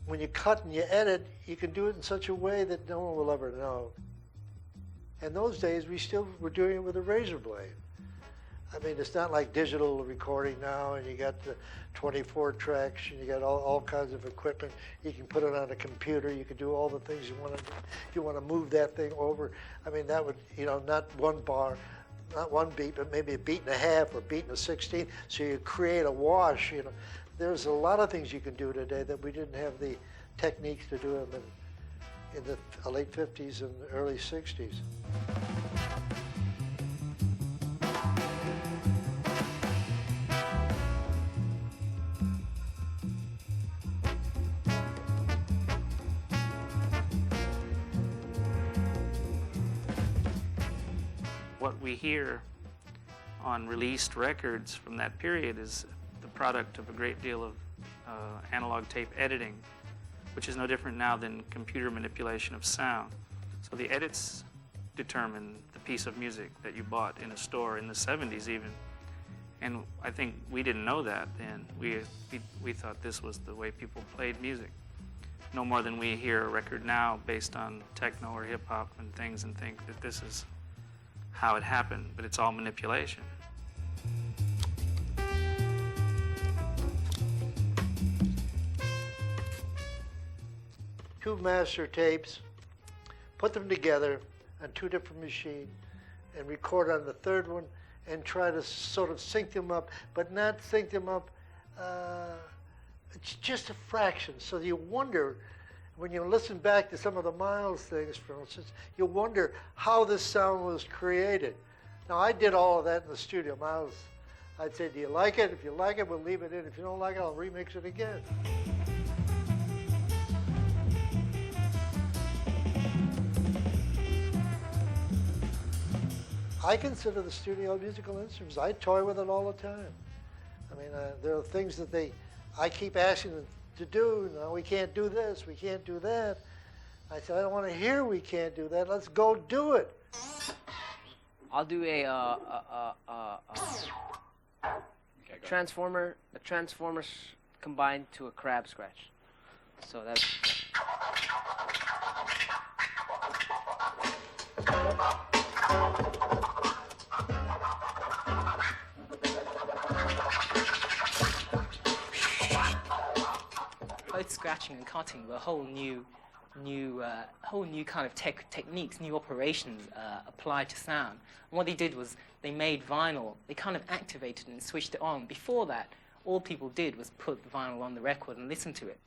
When you cut and you edit, you can do it in such a way that no one will ever know. In those days, we still were doing it with a razor blade. I mean, it's not like digital recording now, and you got the 24 tracks, and you got all kinds of equipment. You can put it on a computer. You can do all the things you want to do. If you want to move that thing over, I mean, that would, you know, not one bar, not one beat, but maybe a beat and a half or a beat and a 16. So you create a wash, you know. There's a lot of things you can do today that we didn't have the techniques to do them in the late 50s and early 60s. What we hear on released records from that period is the product of a great deal of analog tape editing, which is no different now than computer manipulation of sound. So the edits determine the piece of music that you bought in a store in the 70s even. And I think we didn't know that then. We thought this was the way people played music. No more than we hear a record now based on techno or hip hop and things and think that this is how it happened, but it's all manipulation. Two master tapes, put them together on two different machines, and record on the third one, and try to sort of sync them up, but not sync them up just a fraction. So you wonder, when you listen back to some of the Miles things, for instance, you wonder how this sound was created. Now, I did all of that in the studio. Miles, I'd say, do you like it? If you like it, we'll leave it in. If you don't like it, I'll remix it again. I consider the studio musical instruments. I toy with it all the time. I mean, there are things that I keep asking them to do. No, we can't do this, we can't do that. I said, I don't want to hear we can't do that. Let's go do it. I'll do a transformer combined to a crab scratch. So that's. Both scratching and cutting were whole new kind of techniques, new operations applied to sound. And what they did was they made vinyl. They kind of activated and switched it on. Before that, all people did was put the vinyl on the record and listen to it.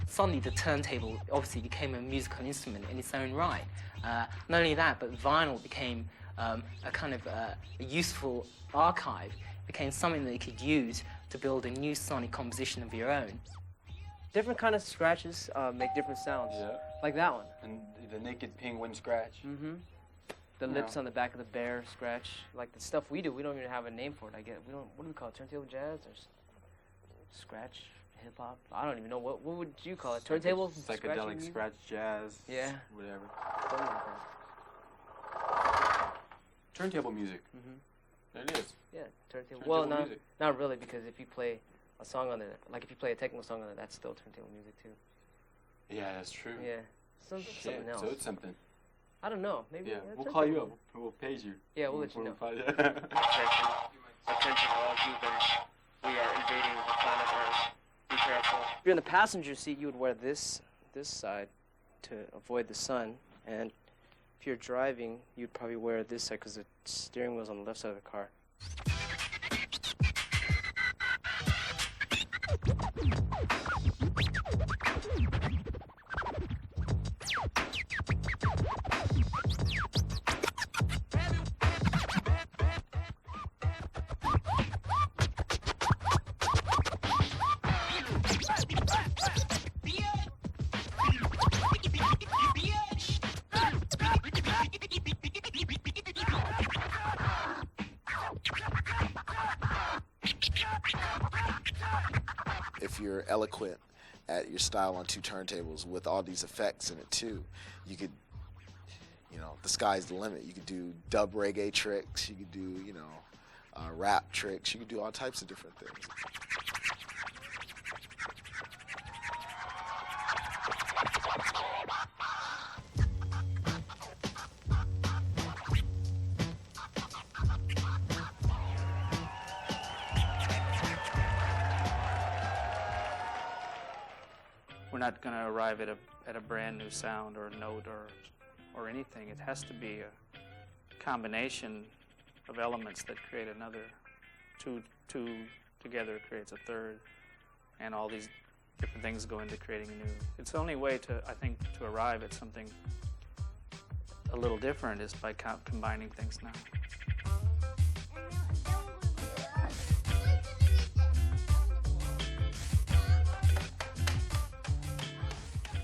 Suddenly, the turntable obviously became a musical instrument in its own right. Not only that, but vinyl became a kind of a useful archive. Became something that you could use to build a new sonic composition of your own. Different kind of scratches make different sounds. Yeah. Like that one. And the naked penguin scratch. Mm-hmm. The lips on the back of the bear scratch. Like the stuff we do, we don't even have a name for it. I get. We don't. What do we call it? Turntable jazz or scratch hip hop? I don't even know. What would you call it? Turntable Psychedelic scratch jazz. Yeah. Whatever. Something like that. Turntable music. Mm-hmm. It is. Yeah, turntable. Turntable Well, music. not really, because if you play a song on it, like if you play a techno song on it, that's still turntable music too. Yeah, that's true. Yeah, something else. So it's something. I don't know. Maybe. Yeah, we'll call you up. We'll page you. Yeah, we'll let you know. Attention, all humans. We are invading the planet Earth. Be careful. If you're in the passenger seat, you would wear this side to avoid the sun, and if you're driving, you'd probably wear this side because the steering wheel's on the left side of the car. If you're eloquent at your style on two turntables with all these effects in it too, you could, the sky's the limit. You could do dub reggae tricks, you could do, rap tricks, you could do all types of different things. We're not going to arrive at a brand new sound or note or anything. It has to be a combination of elements that create another. Two together creates a third, and all these different things go into creating a new. It's the only way to, I think, to arrive at something a little different is by combining things now.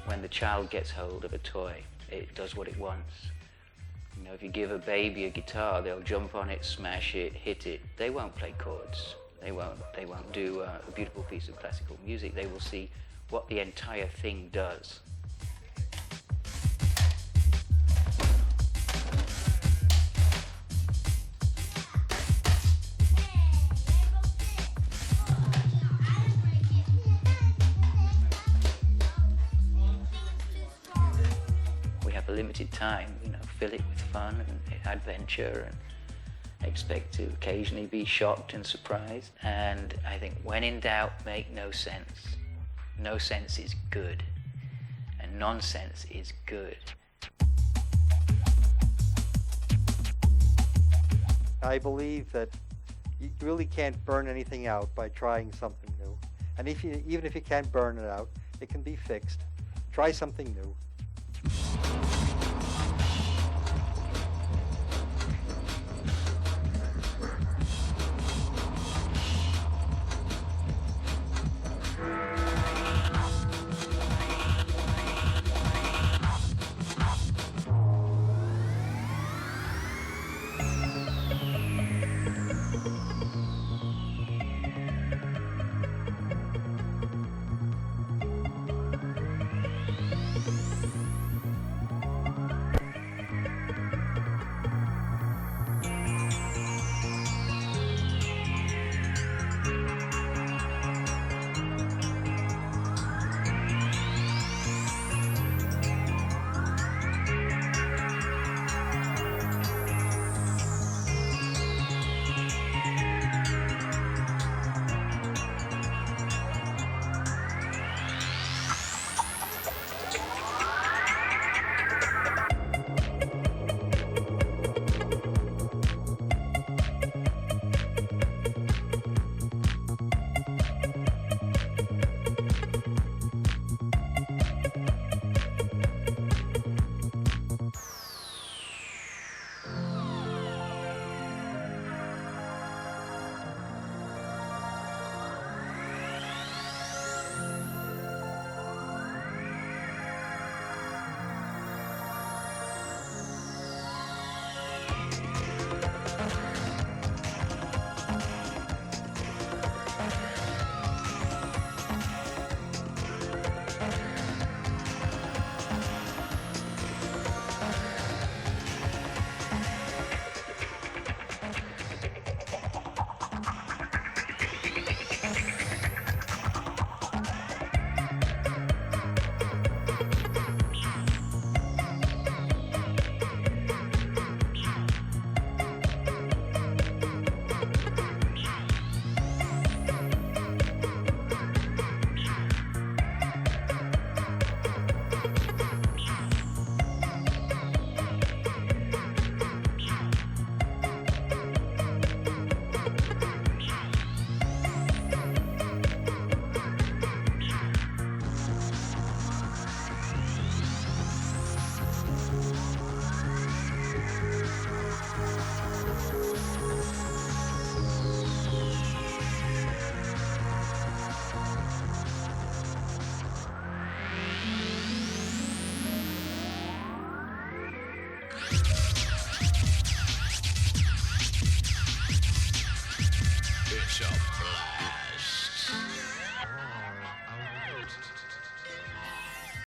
When the child gets hold of a toy, it does what it wants. If you give a baby a guitar, they'll jump on it, smash it, hit it. They won't play chords. They won't do a beautiful piece of classical music. They will see what the entire thing does. Limited time, fill it with fun and adventure, and expect to occasionally be shocked and surprised. And I think when in doubt, make no sense. No sense is good, and nonsense is good. I believe that you really can't burn anything out by trying something new. And even if you can't burn it out, it can be fixed. Try something new.